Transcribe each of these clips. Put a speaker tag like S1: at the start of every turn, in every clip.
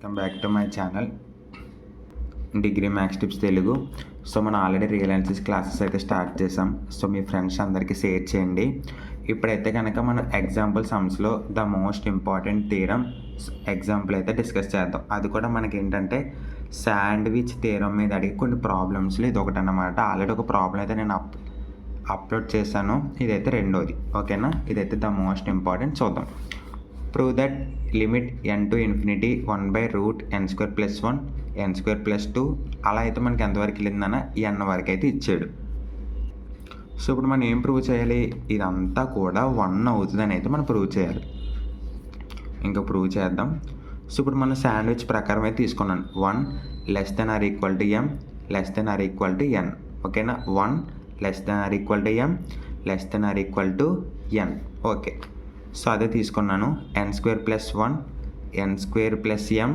S1: Welcome back to my channel degree maths tips Telugu. So మనం already real analysis classes అయితే start చేసాం. So మీ friends అందరికీ share చేయండి. ఇప్పుడైతే కనుక మనం ఎగ్జాంపుల్ సమ్స్లో the most important theorem example అయితే డిస్కస్ చేద్దాం. అది కూడా మనకి ఏంటంటే శాండ్విచ్ థీరం మీద అడిగి కొన్ని ప్రాబ్లమ్స్లో ఇది ఒకటి అన్నమాట. ఆల్రెడీ ఒక ప్రాబ్లం అయితే నేను అప్లోడ్ చేశాను. ఇదైతే రెండోది. ఓకేనా, ఇదైతే ద మోస్ట్ ఇంపార్టెంట్. చూద్దాం. Prove that limit n to infinity 1/√n² + 1 n² + 2 అలా అయితే మనకి ఎంతవరకు వెళ్ళిందన్న n వరకు అయితే ఇచ్చాడు. సో ఇప్పుడు మనం ఏం ప్రూవ్ చేయాలి? ఇదంతా కూడా 1 అవుతుందని అయితే మనం ప్రూవ్ చేయాలి. ఇంకా ప్రూవ్ చేద్దాం. సో ఇప్పుడు మనం శాండ్విచ్ ప్రకారం అయితే తీసుకున్నాను. 1 < m < n. ఓకేనా, 1 < m < n. ఓకే, సో అదే తీసుకున్నాను. n² + 1 n² + m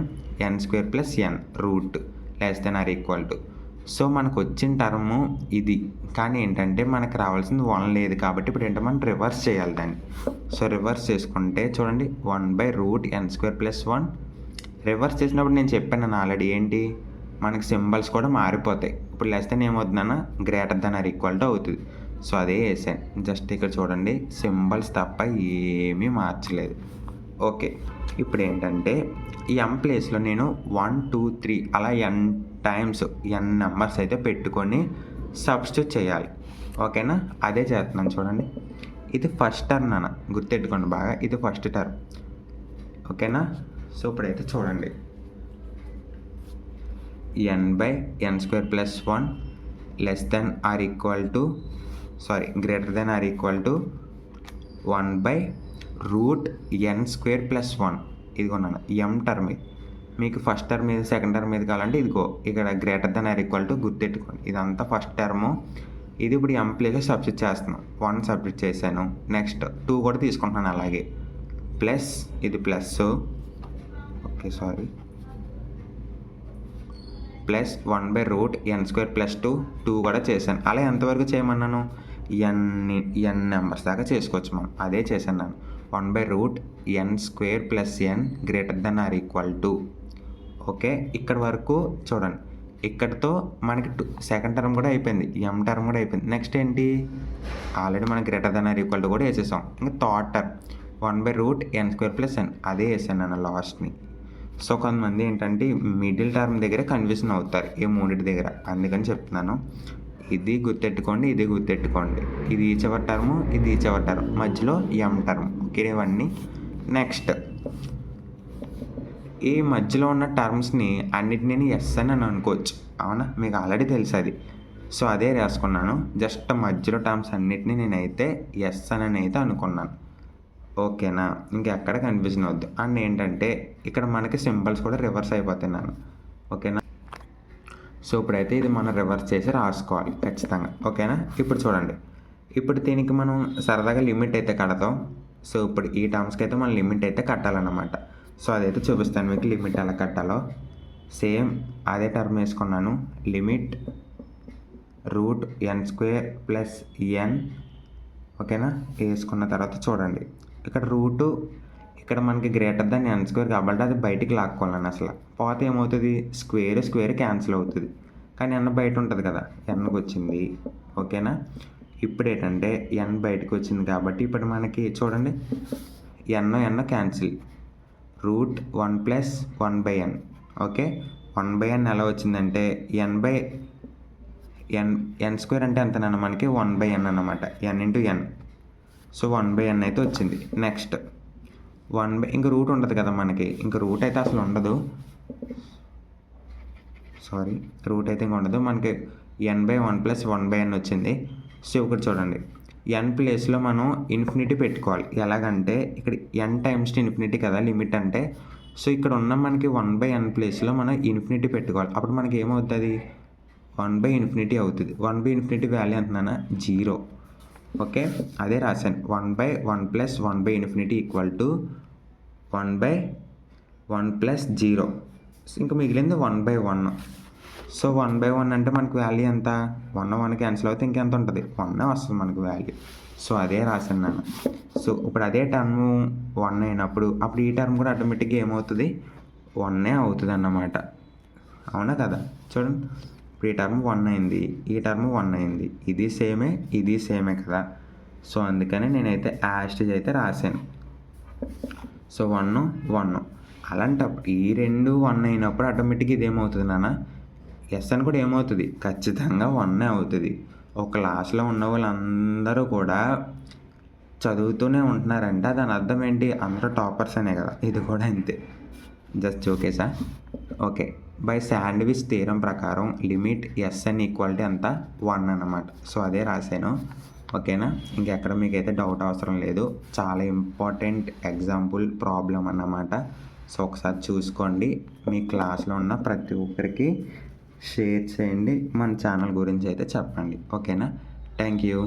S1: n² + n route < so మనకు వచ్చిన టర్ము ఇది. కానీ ఏంటంటే మనకు రావాల్సింది 1 లేదు కాబట్టి ఇప్పుడు ఏంటంటే మనం రివర్స్ చేయాలి దాన్ని. సో రివర్స్ చేసుకుంటే చూడండి, 1/√n² + 1 రివర్స్ చేసినప్పుడు నేను చెప్పాను ఆల్రెడీ ఏంటి, మనకి సింబల్స్ కూడా మారిపోతాయి. ఇప్పుడు ఏమవుతుందన్న > అవుతుంది. సో అదే వేసాను. జస్ట్ ఇక్కడ చూడండి, సింబల్స్ తప్ప ఏమీ మార్చలేదు. ఓకే, ఇప్పుడు ఏంటంటే ఈ m ప్లేస్లో నేను 1 2 3 అలా n టైమ్స్ n నెంబర్స్ అయితే పెట్టుకొని సబ్స్టిట్యూట్ చేయాలి. ఓకేనా, అదే చేస్తున్నాను. చూడండి, ఇది ఫస్ట్ టర్మ్ అన్న, గుర్తెట్టుకోండి బాగా, ఇది ఫస్ట్ టర్మ్. ఓకేనా, సో ఇప్పుడైతే చూడండి, n/n² + 1 greater than or equal to 1/√n² + 1. ఇదిగోన్నాను m టర్మ్. మీకు ఫస్ట్ టర్మ్ మీద సెకండ్ టర్మ్ మీద కావాలంటే ఇదిగో ఇక్కడ greater than or equal to గుర్తెట్టుకోండి. ఇదంతా ఫస్ట్ టర్ము. ఇది ఇప్పుడు m ప్లేస్లో సబ్స్టిట్యూట్ చేస్తున్నాను. 1 సబ్స్టిట్యూట్ చేశాను. నెక్స్ట్ 2 కూడా తీసుకుంటున్నాను. అలాగే ప్లస్ ఇది plus, okay sorry, plus 1/√n² + 2 కూడా చేశాను. అలా ఎంతవరకు చేయమన్నాను? n నెంబర్స్ దాకా చేసుకోవచ్చు మనం. అదే చేశాను నేను. 1/√n² + n greater than or equal to. Okay, ఇక్కడ వరకు చూడండి. ఇక్కడతో మనకి సెకండ్ టర్మ్ కూడా అయిపోయింది, m టర్మ్ కూడా అయిపోయింది. నెక్స్ట్ ఏంటి, ఆల్రెడీ మనకి greater than or equal to కూడా వేసేసాం. ఇంకా థర్డ్ టర్మ్ 1/√n² + n అదే వేసాను నేను లాస్ట్ని. సో కొంతమంది ఏంటంటే మిడిల్ టర్మ్ దగ్గర కన్ఫ్యూజన్ అవుతారు, ఈ మూడింటి దగ్గర. అందుకని చెప్తున్నాను, ఇది గుర్తెట్టుకోండి, ఇది గుర్తెట్టుకోండి. ఇది ఈ చివరి టర్ము, ఇది ఈ చివరి టర్మ్, మధ్యలో m టర్మ్. ఓకే, ఇవన్నీ. నెక్స్ట్ ఈ మధ్యలో ఉన్న టర్మ్స్ని అన్నిటినీ ఎస్ అని అనుకోవచ్చు. అవునా, మీకు ఆల్రెడీ తెలుసు అది. సో అదే రాసుకున్నాను. జస్ట్ మధ్యలో టర్మ్స్ అన్నిటినీ నేనైతే ఎస్ అని అయితే అనుకున్నాను. ఓకేనా, ఇంకెక్కడ కన్ఫ్యూజన్ వద్దు. అండ్ ఏంటంటే ఇక్కడ మనకి సింబల్స్ కూడా రివర్స్ అయిపోతున్నాను. ఓకేనా, సో ఇప్పుడైతే ఇది మనం రివర్స్ చేసి రాసుకోవాలి ఖచ్చితంగా. ఓకేనా, ఇప్పుడు చూడండి, ఇప్పుడు దీనికి మనం సరదాగా లిమిట్ అయితే కడతాం. సో ఇప్పుడు ఈ టర్మ్స్కి అయితే మనం లిమిట్ అయితే కట్టాలన్నమాట. సో అదైతే చూపిస్తాను మీకు లిమిట్ ఎలా కట్టాలో. సేమ్ అదే టర్మ్ వేసుకున్నాను. Limit √n² + n. ఓకేనా, వేసుకున్న తర్వాత చూడండి, ఇక్కడ రూటు ఇక్కడ మనకి గ్రేటర్ దెన్ n² కాబట్టి అది బయటికి లాక్కోవాలని. అసలు పోతే ఏమవుతుంది, స్క్వేర్ క్యాన్సిల్ అవుతుంది. కానీ n బయట ఉంటుంది కదా, nకి వచ్చింది. ఓకేనా, ఇప్పుడు ఏంటంటే n బయటకు వచ్చింది కాబట్టి ఇప్పుడు మనకి చూడండి, n cancel, √1 + 1/n. Okay, 1/n ఎలా వచ్చిందంటే n² అంటే ఎంతనన్నా మనకి 1/n అన్నమాట, n × n. సో 1/n అయితే వచ్చింది. నెక్స్ట్ ఇంక రూట్ ఉండదు కదా మనకి, ఇంక రూట్ అయితే అసలు ఉండదు. సారీ, రూట్ అయితే ఇంక ఉండదు మనకి. n/1 + 1/n వచ్చింది. సో ఇక్కడ చూడండి, n ప్లేస్లో మనం ఇన్ఫినిటీ పెట్టుకోవాలి. ఎలాగంటే ఇక్కడ n టైమ్స్ ఇన్ఫినిటీ కదా లిమిట్ అంటే. సో ఇక్కడ ఉన్న మనకి 1/n ప్లేస్లో మనం ఇన్ఫినిటీ పెట్టుకోవాలి. అప్పుడు మనకి ఏమవుతుంది, 1/∞ అవుతుంది. 1/∞ వాల్యూ ఎంతనా, 0. ఓకే, అదే రాశాను. 1/1 + 1/∞ = 1/1 + 0. ఇంకా మిగిలింది 1/1. సో 1/1 అంటే మనకు వాల్యూ ఎంత, 1 క్యాన్సిల్ అవుతే ఇంకెంత ఉంటుంది, 1 వస్తుంది మనకు వాల్యూ. సో అదే రాశాను నేను. సో ఇప్పుడు అదే టర్మ్ 1 అయినప్పుడు అప్పుడు ఈ టర్మ్ కూడా ఆటోమేటిక్గా ఏమవుతుంది, 1 అవుతుంది అన్నమాట. అవునా కదా? చూడండి, ఇప్పుడు ఈ టర్మ్ 1 అయింది, ఈ టర్మ్ 1 అయింది. ఇది సేమే, ఇది సేమే కదా. సో అందుకని నేనైతే యాస్టిజ్ అయితే రాశాను. సో 1 1 అలాంటప్పుడు ఈ రెండు 1 అయినప్పుడు ఆటోమేటిక్గా ఇది ఏమవుతుంది నాన్న, ఎస్ అని కూడా ఏమవుతుంది, ఖచ్చితంగా 1 అవుతుంది. ఒక క్లాస్లో ఉన్న వాళ్ళందరూ కూడా చదువుతూనే ఉంటున్నారంటే దాని అర్థం ఏంటి, అందరూ టాపర్స్ అనే కదా. ఇది కూడా అంతే, జస్ట్ జోకేసా. ఓకే, బై శాండ్విచ్ థీరం ప్రకారం లిమిట్ ఎస్ఎన్ ఈక్వాలిటీ అంత 1 అన్నమాట. సో అదే రాశాను. ఓకేనా, ఇంకెక్కడ మీకు అయితే డౌట్ అవసరం లేదు. చాలా ఇంపార్టెంట్ ఎగ్జాంపుల్ ప్రాబ్లం అన్నమాట. సో ఒకసారి చూసుకోండి, మీ క్లాస్లో ఉన్న ప్రతి ఒక్కరికి షేర్ చేయండి, మన ఛానల్ గురించి అయితే చెప్పండి. ఓకేనా, థ్యాంక్ యూ.